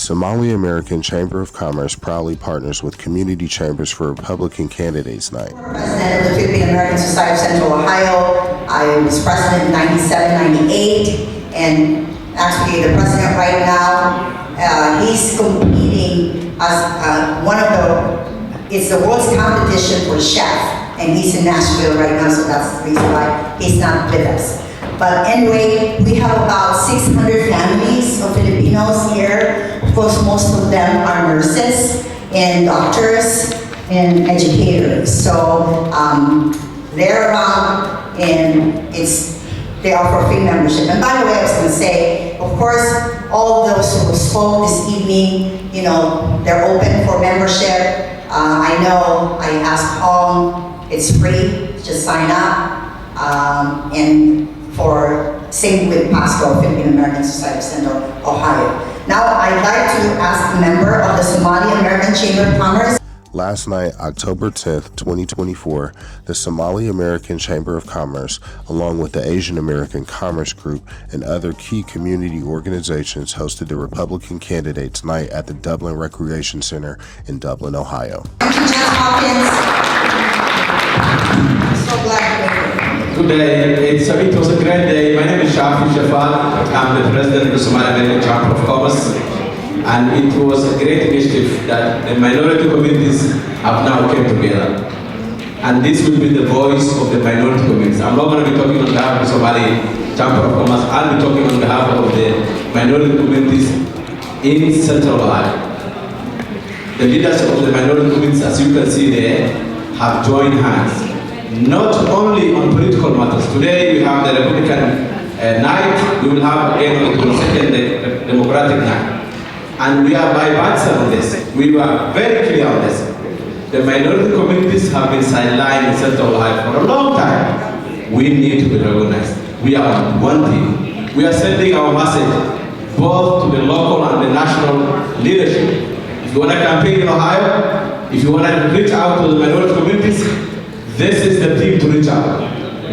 Somali American Chamber of Commerce proudly partners with Community Chambers for Republican Candidates Night. President of the Philippine American Society of Central Ohio. I was president in 97, 98, and actually the president right now, he's competing as it's the world's competition for chef, and he's in Nashville right now, so that's the reason why he's not with us. But anyway, we have about 600 families of Filipinos here. Of course, most of them are nurses and doctors and educators. So they're around, and they offer free membership. And by the way, I was going to say, of course, all of those who spoke this evening, you know, they're open for membership. I know I asked Paul, it's free, just sign up. And for same with PASCO, Philippine American Society of Central Ohio. Now I'd like to ask a member of the Somali American Chamber of Commerce. Last night, October 10th, 2024, the Somali American Chamber of Commerce, along with the Asian American Commerce Group and other key community organizations, hosted the Republican Candidates Night at the Dublin Recreation Center in Dublin, Ohio. Thank you, Judge Hawkins. I'm so glad to be here. Today, it was a great day. My name is Shafi Shafal. I'm the president of the Somali American Chamber of Commerce. And it was a great initiative that the minority communities have now come together. And this will be the voice of the minority communities. I'm not going to be talking on behalf of the Somali Chamber of Commerce. I'll be talking on behalf of the minority communities in Central Ohio. The leaders of the minority communities, as you can see there, have joined hands. Not only on political matters. Today we have the Republican night. We will have again on the 22nd the Democratic night. And we are bipartisan on this. We were very clear on this. The minority communities have been sidelined in Central Ohio for a long time. We need to be recognized. We are on one team. We are sending our message both to the local and the national leadership. If you want to campaign in Ohio, if you want to reach out to the minority communities, this is the team to reach out.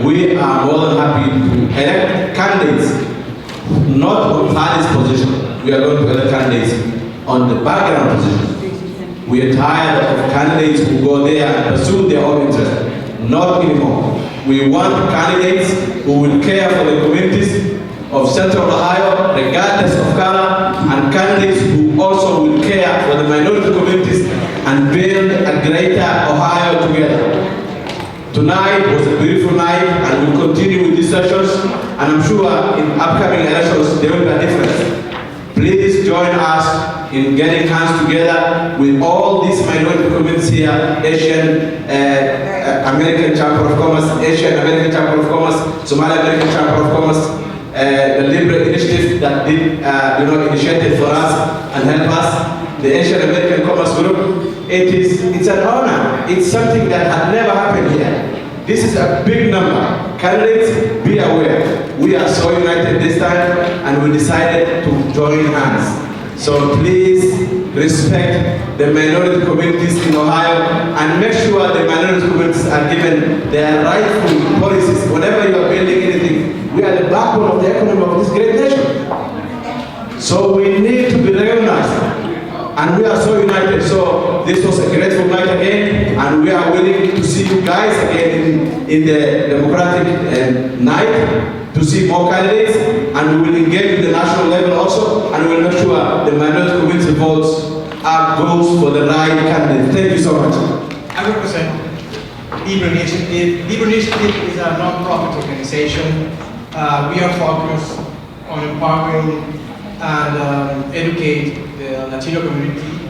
We are more than happy to elect candidates, not on party's position. We are going to elect candidates on the background position. We are tired of candidates who go there and pursue their own interest. Not anymore. We want candidates who will care for the communities of Central Ohio, regardless of color, and candidates who also will care for the minority communities and build a greater Ohio together. Tonight was a beautiful night, and we'll continue with these sessions, and I'm sure in upcoming elections there will be a difference. Please join us in getting hands together with all these minority communities here, Asian American Chamber of Commerce, Asian American Chamber of Commerce, Somali American Chamber of Commerce, the Liberal Initiative that did, initiated for us and help us, the Asian American Commerce Group. It's an honor. It's something that had never happened here. This is a big number. Candidates, be aware. We are so united this time, and we decided to join hands. So please respect the minority communities in Ohio and make sure the minority communities are given their rightful policies. Whenever you are building anything, we are the backbone of the economy of this great nation. So we need to be recognized. And we are so united. So this was a grateful night again, and we are willing to see you guys again in the Democratic night to see more candidates, and we will engage with the national level also, and we will make sure the minority community votes goes for the right candidate. Thank you so much. I represent Liberal Initiative. Liberal Initiative is a non-profit organization. We are focused on empowering and educate the Latino community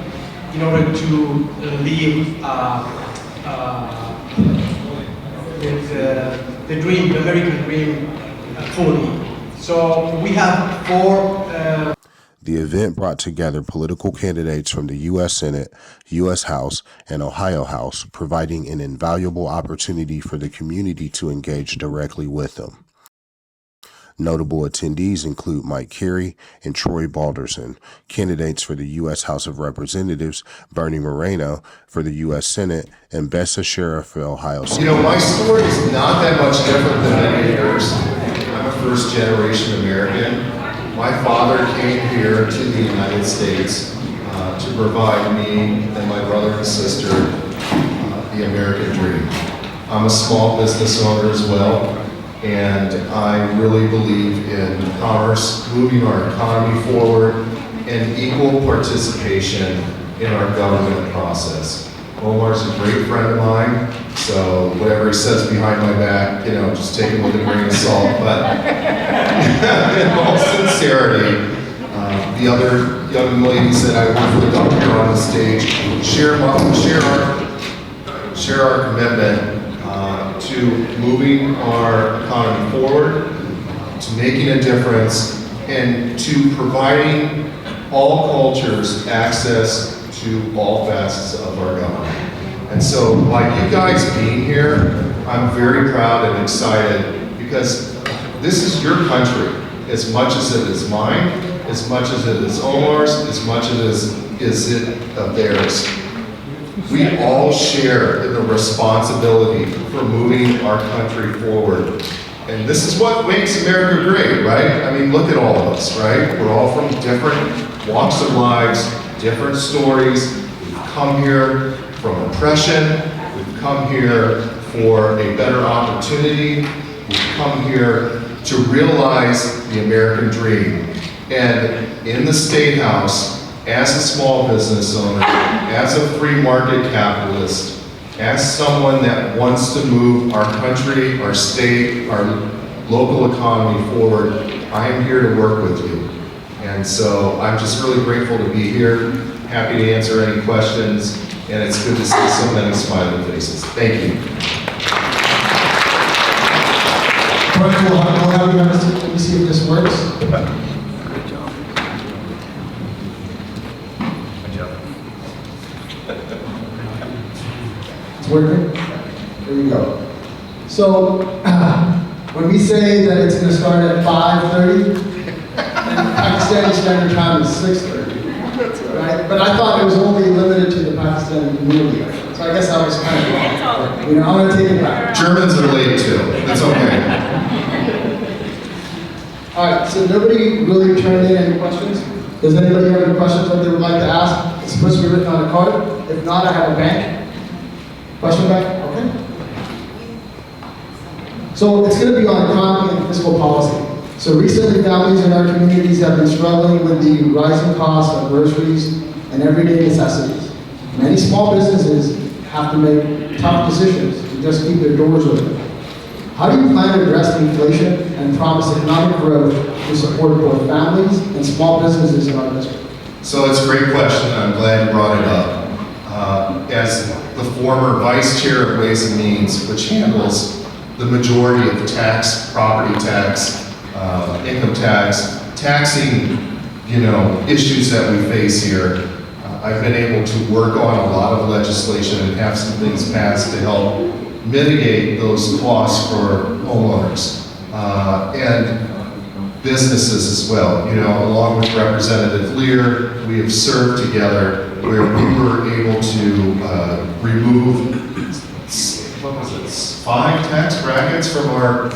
in order to live with the dream, the American dream, fully. So we have four. The event brought together political candidates from the U.S. Senate, U.S. House, and Ohio House, providing an invaluable opportunity for the community to engage directly with them. Notable attendees include Mike Carey and Troy Balderson, candidates for the U.S. House of Representatives, Bernie Moreno for the U.S. Senate, and Bessa Sheriff for Ohio State. You know, my story is not that much different than many of yours. I'm a first-generation American. My father came here to the United States to provide me and my brother and sister the American dream. I'm a small business owner as well, and I really believe in commerce, moving our economy forward, and equal participation in our government process. Omar's a great friend of mine, so whatever he says behind my back, you know, just take it with a grain of salt. But in all sincerity, the other young ladies that I work with up here on the stage share our commitment to moving our economy forward, to making a difference, and to providing all cultures access to all facets of our government. And so by you guys being here, I'm very proud and excited because this is your country as much as it is mine, as much as it is Omar's, as much as it is of theirs. We all share in the responsibility for moving our country forward. And this is what makes America great, right? I mean, look at all of us, right? We're all from different walks of lives, different stories. We've come here from oppression. We've come here for a better opportunity. We've come here to realize the American dream. And in the State House, as a small business owner, as a free market capitalist, as someone that wants to move our country, our state, our local economy forward, I am here to work with you. And so I'm just really grateful to be here, happy to answer any questions, and it's good to see so many smiling faces. Thank you. All right, we'll have you guys, let me see if this works. It's working? There you go. So, when we say that it's going to start at 5:30, and Pakistani Standard Time is 6:30, right? But I thought it was only limited to the Pakistani community. So I guess I was kind of wrong. You know, I'm going to take it back. Germans are late too. That's okay. All right, so nobody really turned in any questions? Does anybody have any questions that they would like to ask? It's supposed to be written on a card. If not, I have a bank. Question back? Okay. So it's going to be on economy and fiscal policy. So recently, families in our communities have been struggling with the rising costs of groceries and everyday necessities. Many small businesses have to make tough decisions to just keep their doors open. How do you plan to address the inflation and promise economic growth to support both families and small businesses in our district? So it's a great question. I'm glad you brought it up. As the former vice chair of Ways and Means, which handles the majority of the tax, property tax, income tax, taxing, issues that we face here, I've been able to work on a lot of legislation and have some things passed to help mitigate those costs for homeowners and businesses as well. Along with Representative Lear, we have served together where we were able to remove 5 tax brackets from our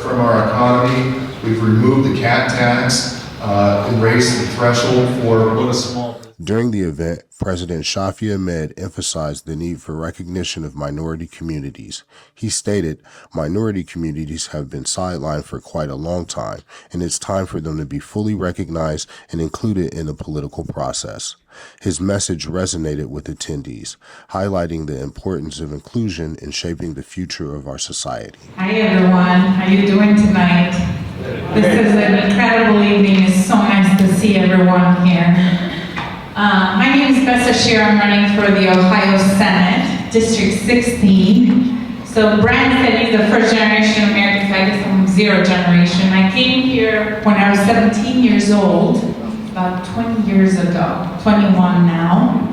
economy. We've removed the cat tax and raised the threshold for what a small. During the event, President Shafi Ahmed emphasized the need for recognition of minority communities. He stated, minority communities have been sidelined for quite a long time, and it's time for them to be fully recognized and included in the political process. His message resonated with attendees, highlighting the importance of inclusion in shaping the future of our society. Hi everyone, how are you doing tonight? This is an incredible evening. It's so nice to see everyone here. My name is Bessa Shear. I'm running for the Ohio Senate, District 16. So Brian said he's a first generation American, so I guess I'm zero generation. I came here when I was 17 years old, about 20 years ago, 21 now.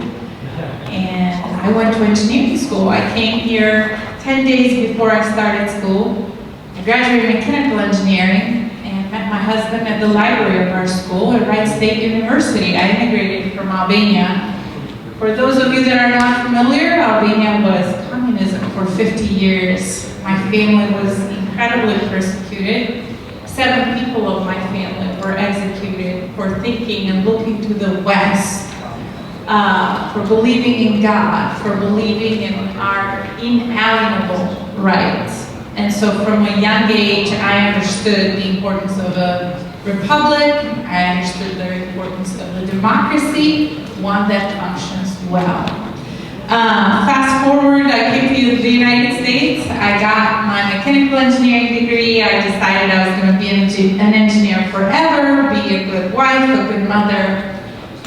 And I went to engineering school. I came here 10 days before I started school. I graduated mechanical engineering and met my husband at the library of our school at Wright State University. I immigrated from Albania. For those of you that are not familiar, Albania was communism for 50 years. My family was incredibly persecuted. 7 people of my family were executed for thinking and looking to the West, for believing in God, for believing in our inalienable rights. And so from a young age, I understood the importance of a republic. I understood the importance of a democracy, one that functions well. Fast forward, I came to the United States. I got my mechanical engineering degree. I decided I was going to be an engineer forever, be a good wife, a good mother.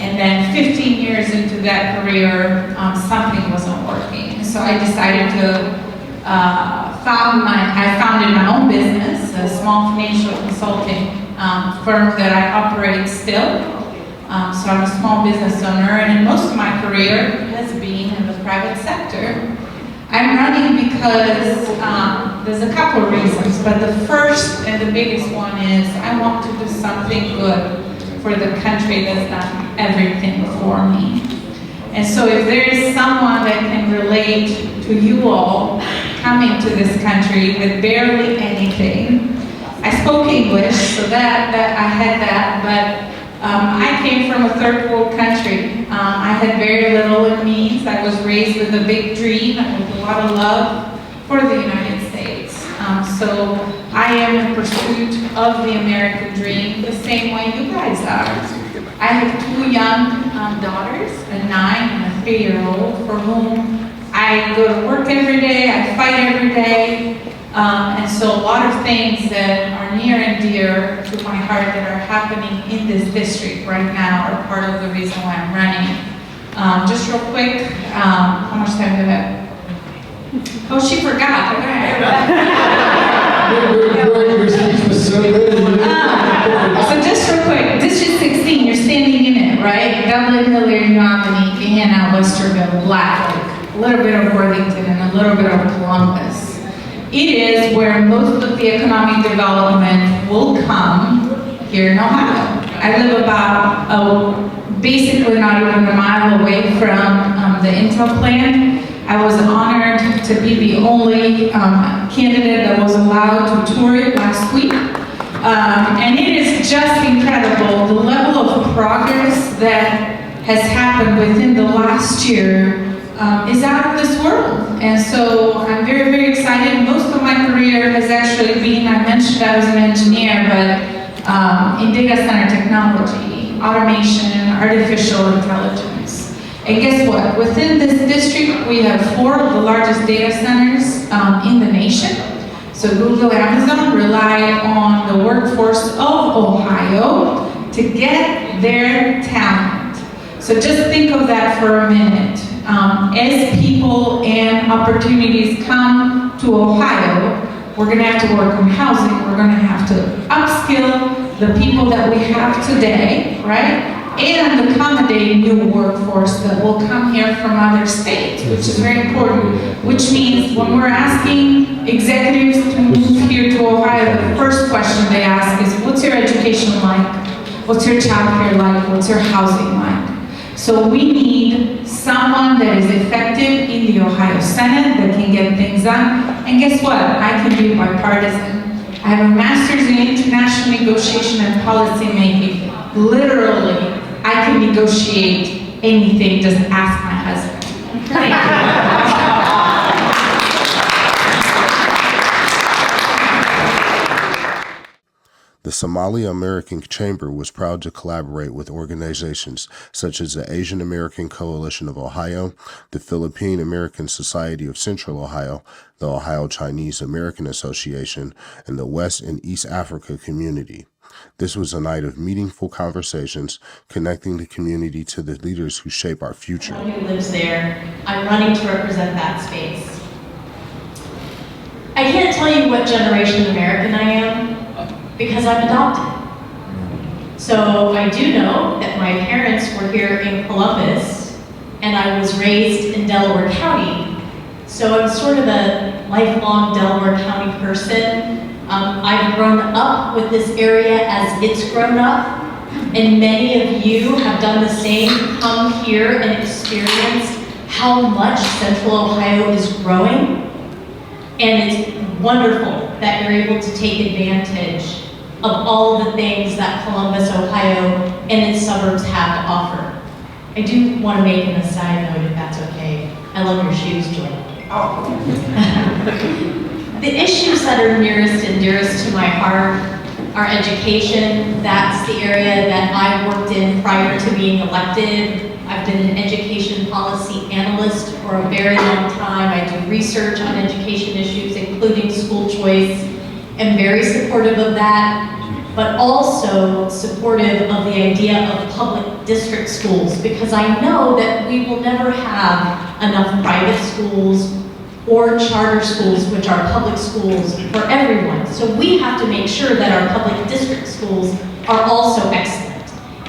And then 15 years into that career, something wasn't working. So I decided to I founded my own business, a small financial consulting firm that I operate still. So I'm a small business owner, and most of my career has been in the private sector. I'm running because there's a couple of reasons, but the first and the biggest one is I want to do something good for the country that's done everything for me. And so if there is someone that can relate to you all coming to this country with barely anything, I spoke English, so that I had that, but I came from a third world country. I had very little in means. I was raised with a big dream and with a lot of love for the United States. So I am in pursuit of the American dream the same way you guys are. I have 2 young daughters, a 9 and a 3-year-old, for whom I go to work every day, I fight every day, and so a lot of things that are near and dear to my heart that are happening in this district right now are part of the reason why I'm running. Just real quick, how much time do I have? Oh, she forgot. Your speech was so good. So just real quick, District 16, you're standing in it, right? Dublin, Hillary, New Albany, Vienna, Westerville, Blackfoot, a little bit of Worthington, and a little bit of Columbus. It is where most of the economic development will come here in Ohio. I live about, basically not even a mile away from the Intel plant. I was honored to be the only candidate that was allowed to tour it last week. And it is just incredible, the level of progress that has happened within the last year is out of this world. And so I'm very, very excited. Most of my career has actually been, I mentioned I was an engineer, but in data center technology, automation, artificial intelligence. And guess what? Within this district, we have 4 of the largest data centers in the nation. So Google, Amazon rely on the workforce of Ohio to get their talent. So just think of that for a minute. As people and opportunities come to Ohio, we're going to have to work on housing. We're going to have to upskill the people that we have today, right? And accommodate new workforce that will come here from other states, which is very important. Which means when we're asking executives to move here to Ohio, the first question they ask is, what's your education like? What's your childcare like? What's your housing like? So we need someone that is effective in the Ohio Senate that can get things done. And guess what? I can be bipartisan. I have a master's in international negotiation and policy making. Literally, I can negotiate anything, just ask my husband. Thank you. The Somali American Chamber was proud to collaborate with organizations such as the Asian American Coalition of Ohio, the Philippine American Society of Central Ohio, the Ohio Chinese American Association, and the West and East Africa community. This was a night of meaningful conversations, connecting the community to the leaders who shape our future. Who lives there? I'm running to represent that space. I can't tell you what generation American I am because I'm adopted. So I do know that my parents were here in Columbus and I was raised in Delaware County. So I'm sort of a lifelong Delaware County person. I've grown up with this area as it's grown up, and many of you have done the same, come here and experience how much Central Ohio is growing, and it's wonderful that you're able to take advantage of all the things that Columbus, Ohio, and its suburbs have to offer. I do want to make an aside note, if that's okay. I love your shoes, Joy. The issues that are nearest and dearest to my heart are education. That's the area that I worked in prior to being elected. I've been an education policy analyst for a very long time. I do research on education issues, including school choice. I'm very supportive of that, but also supportive of the idea of public district schools, because I know that we will never have enough private schools or charter schools, which are public schools for everyone. So we have to make sure that our public district schools are also excellent.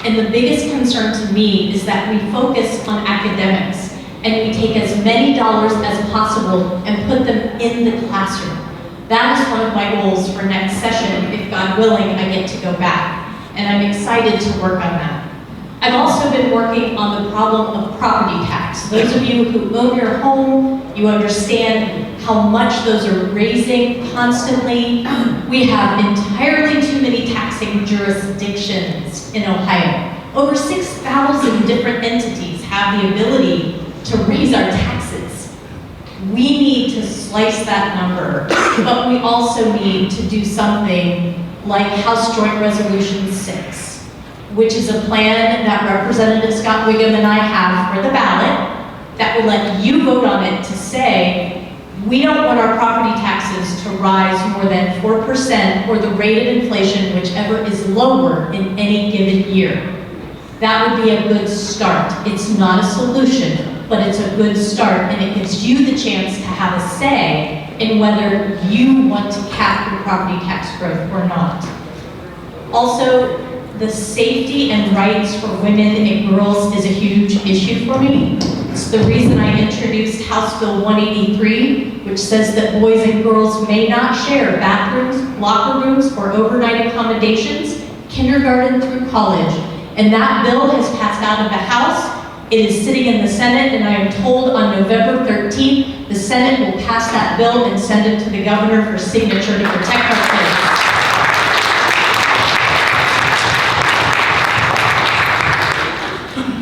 And the biggest concern to me is that we focus on academics and we take as many dollars as possible and put them in the classroom. That is one of my goals for next session. If God willing, I get to go back. And I'm excited to work on that. I've also been working on the problem of property tax. Those of you who own your home, you understand how much those are raising constantly. We have entirely too many taxing jurisdictions in Ohio. Over 6,000 different entities have the ability to raise our taxes. We need to slice that number, but we also need to do something like House Joint Resolution 6. Which is a plan that Representative Scott Wiggum and I have for the ballot that will let you vote on it to say, we don't want our property taxes to rise more than 4% or the rate of inflation, whichever is lower in any given year. That would be a good start. It's not a solution, but it's a good start, and it gives you the chance to have a say in whether you want to cap your property tax growth or not. Also, the safety and rights for women and girls is a huge issue for me. It's the reason I introduced House Bill 183, which says that boys and girls may not share bathrooms, locker rooms, or overnight accommodations, kindergarten through college. And that bill has passed out of the House. It is sitting in the Senate, and I am told on November 13th, the Senate will pass that bill and send it to the governor for signature to protect our kids.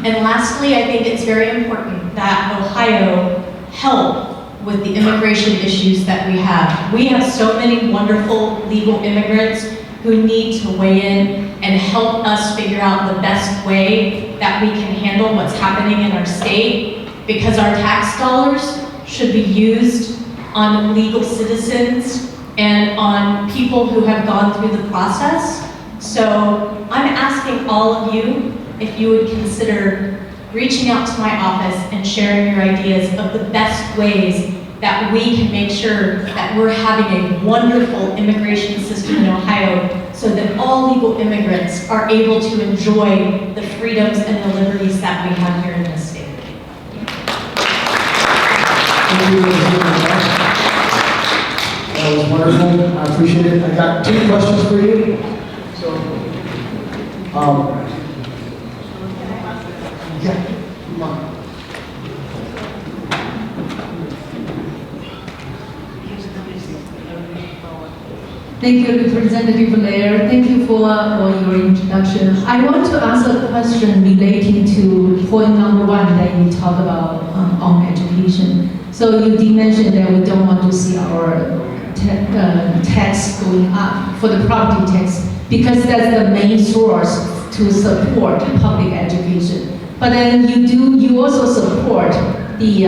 And lastly, I think it's very important that Ohio help with the immigration issues that we have. We have so many wonderful legal immigrants who need to weigh in and help us figure out the best way that we can handle what's happening in our state, because our tax dollars should be used on legal citizens and on people who have gone through the process. So I'm asking all of you if you would consider reaching out to my office and sharing your ideas of the best ways that we can make sure that we're having a wonderful immigration system in Ohio so that all legal immigrants are able to enjoy the freedoms and the liberties that we have here in this state. Thank you. That was wonderful. I appreciate it. I got 2 questions for you. So, yeah, come on. Thank you, Representative Lair. Thank you for your introduction. I want to ask a question relating to point number 1 that you talked about on education. So you did mention that we don't want to see our tax going up for the property tax because that's the main source to support public education. But then you also support the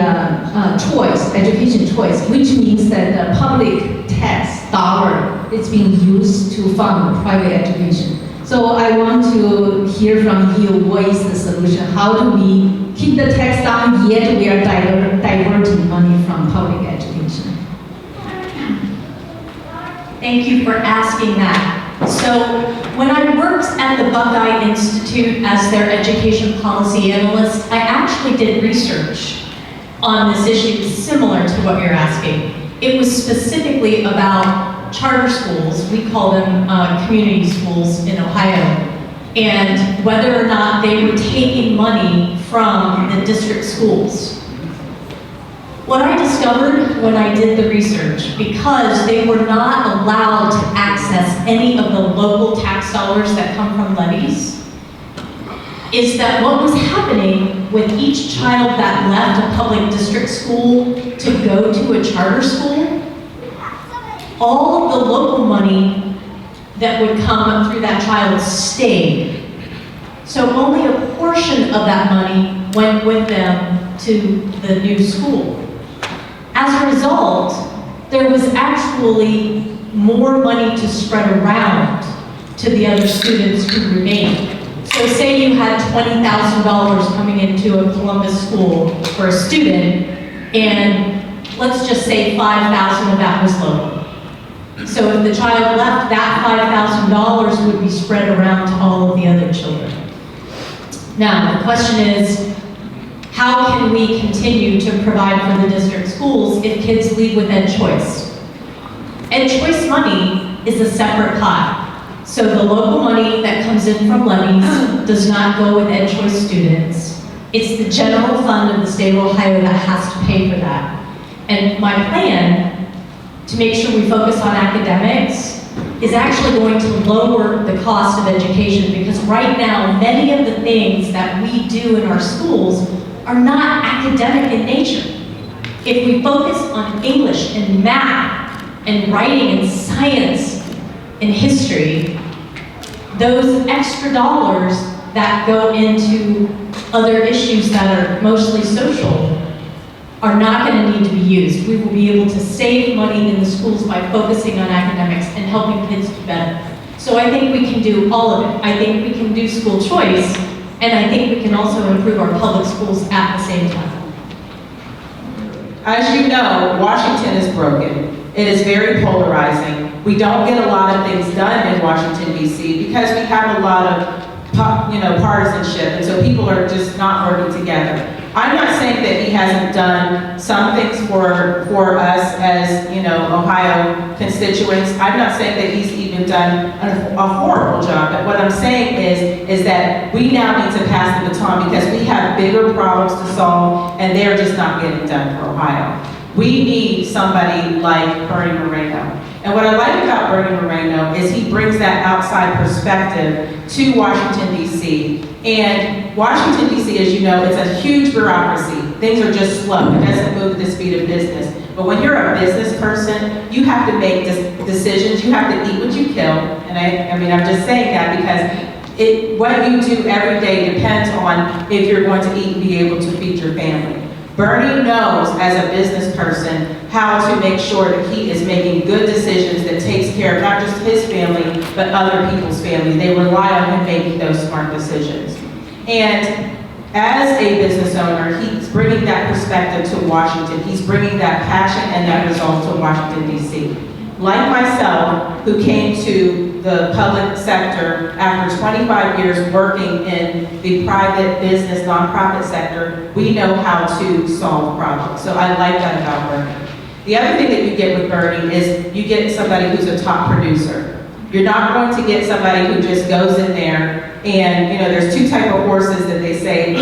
education choice, which means that the public tax dollar is being used to fund private education. So I want to hear from you, what is the solution? How do we keep the tax down, yet we are diverting money from public education? Thank you for asking that. So when I worked at the Buckeye Institute as their education policy analyst, I actually did research on this issue similar to what you're asking. It was specifically about charter schools, we call them community schools in Ohio, and whether or not they were taking money from the district schools. What I discovered when I did the research, because they were not allowed to access any of the local tax dollars that come from levies, is that what was happening with each child that left a public district school to go to a charter school, all of the local money that would come through that child stayed. So only a portion of that money went with them to the new school. As a result, there was actually more money to spread around to the other students who remained. So say you had $20,000 coming into a Columbus school for a student, and let's just say 5,000 of that was local. So if the child left, that $5,000 would be spread around to all of the other children. Now, the question is, how can we continue to provide for the district schools if kids leave with Ed Choice? Ed Choice money is a separate pot. So the local money that comes in from levies does not go with Ed Choice students. It's the general fund of the state of Ohio that has to pay for that. And my plan to make sure we focus on academics is actually going to lower the cost of education, because right now, many of the things that we do in our schools are not academic in nature. If we focus on English and math and writing and science and history, those extra dollars that go into other issues that are mostly social are not going to need to be used. We will be able to save money in the schools by focusing on academics and helping kids do better. So I think we can do all of it. I think we can do school choice, and I think we can also improve our public schools at the same time. As you know, Washington is broken. It is very polarizing. We don't get a lot of things done in Washington, D.C. because we have a lot of partisanship, and so people are just not working together. I'm not saying that he hasn't done some things for us as, Ohio constituents. I'm not saying that he's even done a horrible job, but what I'm saying is that we now need to pass the baton because we have bigger problems to solve, and they're just not getting done for Ohio. We need somebody like Bernie Moreno. And what I like about Bernie Moreno is he brings that outside perspective to Washington, D.C. And Washington, D.C., as you know, it's a huge bureaucracy. Things are just slow. It doesn't move at the speed of business. But when you're a business person, you have to make decisions. You have to eat what you kill. And I'm just saying that because what you do every day depends on if you're going to eat and be able to feed your family. Bernie knows, as a business person, how to make sure that he is making good decisions that takes care of not just his family, but other people's families. They rely on him making those smart decisions. And as a business owner, he's bringing that perspective to Washington. He's bringing that passion and that resolve to Washington, D.C. Like myself, who came to the public sector after 25 years working in the private business, nonprofit sector, we know how to solve problems. So I like that about Bernie. The other thing that you get with Bernie is you get somebody who's a top producer. You're not going to get somebody who just goes in there and, there's two types of horses that they say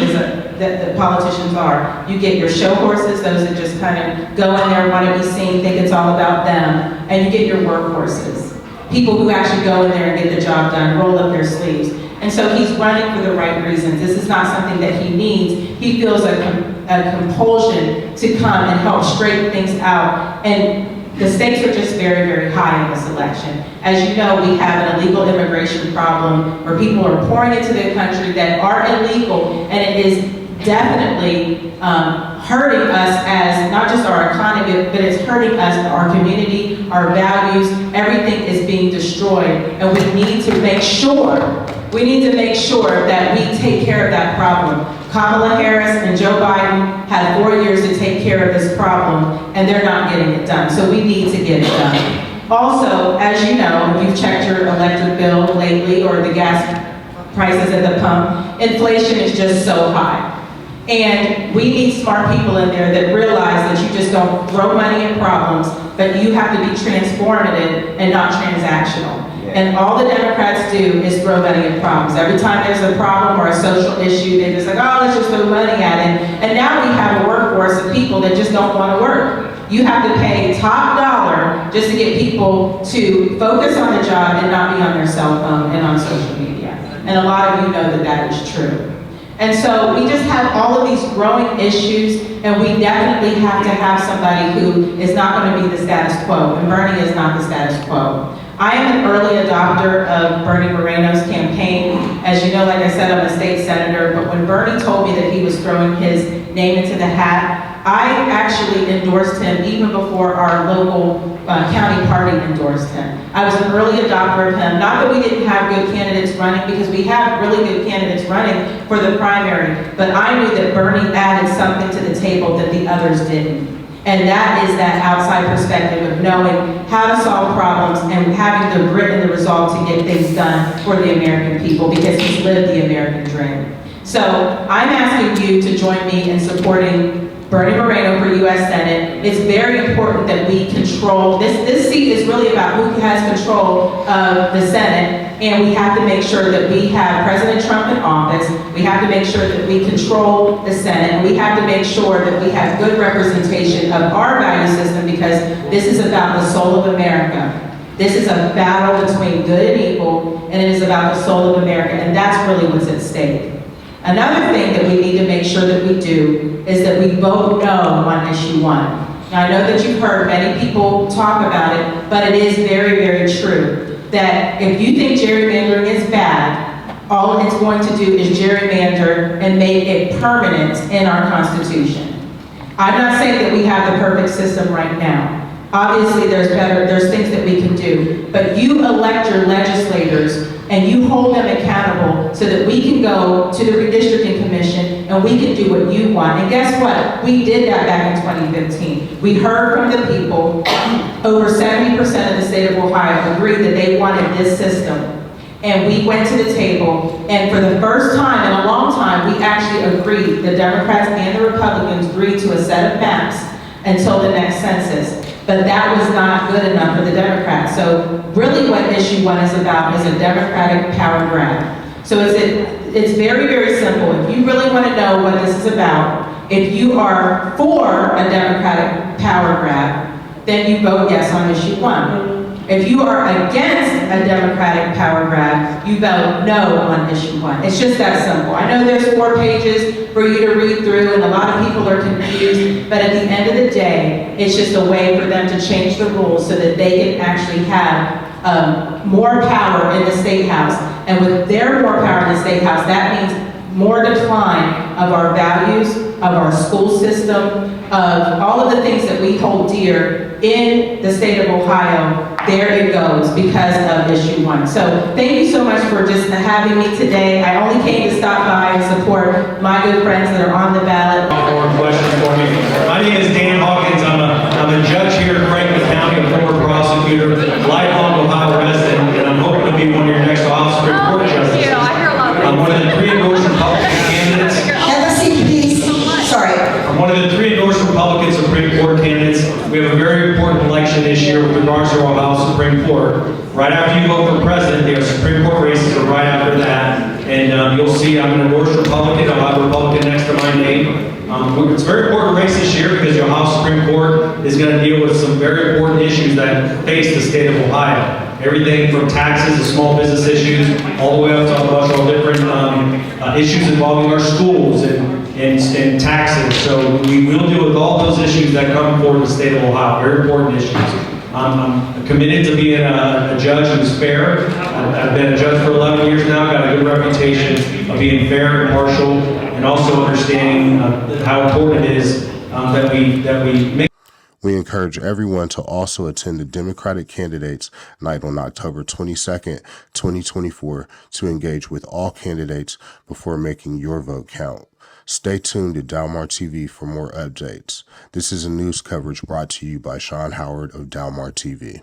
that politicians are. You get your show horses, those that just kind of go in there, want to be seen, think it's all about them, and you get your work horses. People who actually go in there and get the job done, roll up their sleeves. And so he's running for the right reasons. This is not something that he needs. He feels a compulsion to come and help straighten things out. And the stakes are just very, very high in this election. As you know, we have an illegal immigration problem where people are pouring into the country that are illegal, and it is definitely hurting us as not just our economy, but it's hurting us, our community, our values. Everything is being destroyed, and we need to make sure that we take care of that problem. Kamala Harris and Joe Biden had 4 years to take care of this problem, and they're not getting it done. So we need to get it done. Also, as you know, if you've checked your electric bill lately or the gas prices at the pump, inflation is just so high. And we need smart people in there that realize that you just don't throw money at problems, but you have to be transformative and not transactional. And all the Democrats do is throw money at problems. Every time there's a problem or a social issue, they're just like, oh, let's just throw money at it. And now we have a workforce of people that just don't want to work. You have to pay top dollar just to get people to focus on the job and not be on their cell phone and on social media. And a lot of you know that that is true. And so we just have all of these growing issues, and we definitely have to have somebody who is not going to be the status quo, and Bernie is not the status quo. I am an early adopter of Bernie Moreno's campaign. As you know, like I said, I'm a state senator, but when Bernie told me that he was throwing his name into the hat, I actually endorsed him even before our local county party endorsed him. I was an early adopter of him. Not that we didn't have good candidates running, because we have really good candidates running for the primary, but I knew that Bernie added something to the table that the others didn't. And that is that outside perspective of knowing how to solve problems and having the grit and the resolve to get things done for the American people, because he's lived the American dream. So I'm asking you to join me in supporting Bernie Moreno for U.S. Senate. It's very important that we control, this seat is really about who has control of the Senate, and we have to make sure that we have President Trump in office. We have to make sure that we control the Senate, and we have to make sure that we have good representation of our value system, because this is about the soul of America. This is a battle between good and evil, and it is about the soul of America, and that's really what's at stake. Another thing that we need to make sure that we do is that we vote no on issue 1. Now, I know that you've heard many people talk about it, but it is very, very true that if you think gerrymandering is bad, all it's going to do is gerrymander and make it permanent in our Constitution. I'm not saying that we have the perfect system right now. Obviously, there's things that we can do, but you elect your legislators and you hold them accountable so that we can go to the redistricting commission and we can do what you want. And guess what? We did that back in 2015. We heard from the people. Over 70% of the state of Ohio agreed that they wanted this system. And we went to the table, and for the first time in a long time, we actually agreed, the Democrats and the Republicans agreed to a set of maps until the next census. But that was not good enough for the Democrats. So really what issue 1 is about is a Democratic power grab. So it's very, very simple. If you really want to know what this is about, if you are for a Democratic power grab, then you vote yes on issue 1. If you are against a Democratic power grab, you vote no on issue 1. It's just that simple. I know there's 4 pages for you to read through, and a lot of people are confused, but at the end of the day, it's just a way for them to change the rules so that they can actually have more power in the State House. And with their more power in the State House, that means more decline of our values, of our school system, of all of the things that we hold dear in the state of Ohio. There it goes because of issue 1. So thank you so much for just having me today. I only came to stop by and support my good friends that are on the ballot. One question for me. My name is Dan Hawkins. I'm a judge here in Franklin County, a former prosecutor, lifelong Ohio resident, and I'm hoping to be one of your next office Supreme Court justices. I'm one of the 3 endorsed Republican candidates. Have a seat, please. Sorry. I'm one of the 3 endorsed Republican Supreme Court candidates. We have a very important election this year with regards to our Ohio Supreme Court. Right after you vote for president, the Supreme Court races are right after that. And you'll see I'm an endorsed Republican. I'll have Republican next to my name. It's a very important race this year because the Ohio Supreme Court is going to deal with some very important issues that face the state of Ohio. Everything from taxes to small business issues, all the way up to a bunch of different issues involving our schools and taxes. So we will deal with all those issues that come before the state of Ohio, very important issues. I'm committed to being a judge who's fair. I've been a judge for 11 years now, got a good reputation of being fair and impartial, and also understanding how important it is that we make. We encourage everyone to also attend the Democratic Candidates Night on October 22nd, 2024 to engage with all candidates before making your vote count. Stay tuned to Dalmar TV for more updates. This is a news coverage brought to you by Sean Howard of Dalmar TV.